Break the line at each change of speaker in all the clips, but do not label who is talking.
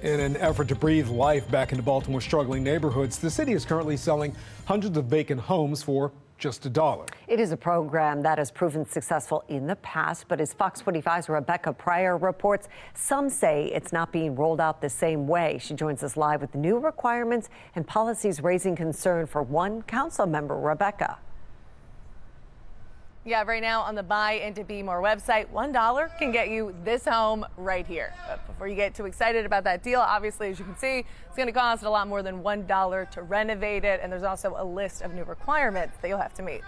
In an effort to breathe life back into Baltimore's struggling neighborhoods, the city is currently selling hundreds of vacant homes for just $1.
It is a program that has proven successful in the past, but as Fox 45's Rebecca Pryor reports, some say it's not being rolled out the same way. She joins us live with new requirements and policies raising concern for one council member. Rebecca.
Yeah, right now on the Buy Into Be More website, $1 can get you this home right here. But before you get too excited about that deal, obviously, as you can see, it's going to cost a lot more than $1 to renovate it. And there's also a list of new requirements that you'll have to meet.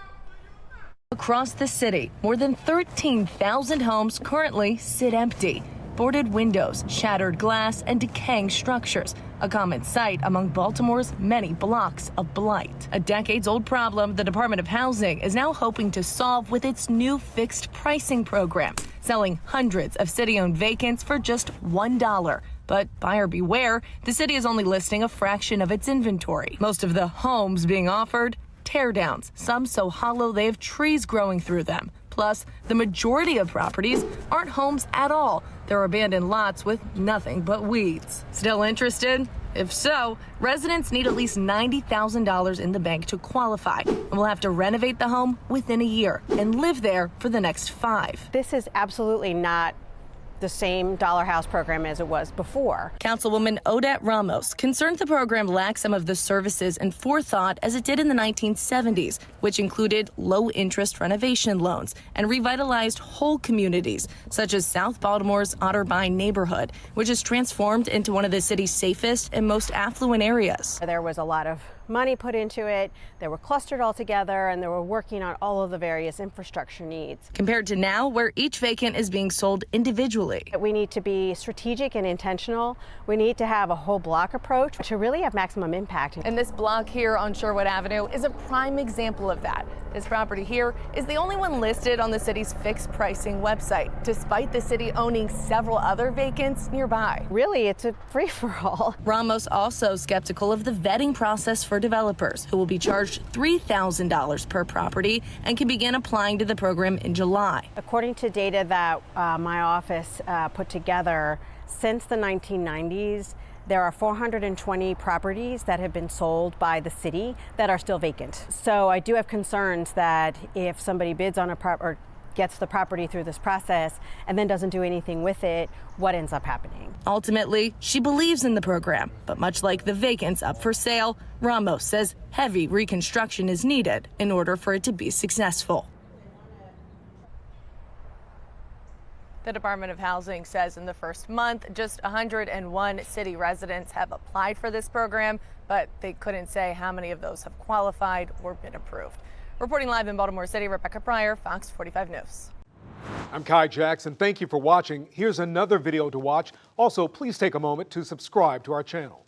Across the city, more than 13,000 homes currently sit empty. Boarded windows, shattered glass, and decaying structures. A common sight among Baltimore's many blocks of blight. A decades-old problem the Department of Housing is now hoping to solve with its new fixed pricing program, selling hundreds of city-owned vacants for just $1. But buyer beware, the city is only listing a fraction of its inventory. Most of the homes being offered, teardowns, some so hollow they have trees growing through them. Plus, the majority of properties aren't homes at all. They're abandoned lots with nothing but weeds. Still interested? If so, residents need at least $90,000 in the bank to qualify and will have to renovate the home within a year and live there for the next 5.
This is absolutely not the same dollar house program as it was before.
Councilwoman Odette Ramos concerned the program lacks some of the services and forethought as it did in the 1970s, which included low-interest renovation loans and revitalized whole communities, such as South Baltimore's Otterbein neighborhood, which is transformed into one of the city's safest and most affluent areas.
There was a lot of money put into it, they were clustered all together, and they were working on all of the various infrastructure needs.
Compared to now, where each vacant is being sold individually.
We need to be strategic and intentional. We need to have a whole block approach to really have maximum impact.
And this block here on Sherwood Avenue is a prime example of that. This property here is the only one listed on the city's fixed pricing website, despite the city owning several other vacants nearby.
Really, it's a free-for-all.
Ramos also skeptical of the vetting process for developers, who will be charged $3,000 per property and can begin applying to the program in July.
According to data that my office put together, since the 1990s, there are 420 properties that have been sold by the city that are still vacant. So I do have concerns that if somebody bids on or gets the property through this process and then doesn't do anything with it, what ends up happening?
Ultimately, she believes in the program, but much like the vacants up for sale, Ramos says heavy reconstruction is needed in order for it to be successful.
The Department of Housing says in the first month, just 101 city residents have applied for this program, but they couldn't say how many of those have qualified or been approved. Reporting live in Baltimore City, Rebecca Pryor, Fox 45 News.
I'm Kai Jackson. Thank you for watching. Here's another video to watch. Also, please take a moment to subscribe to our channel.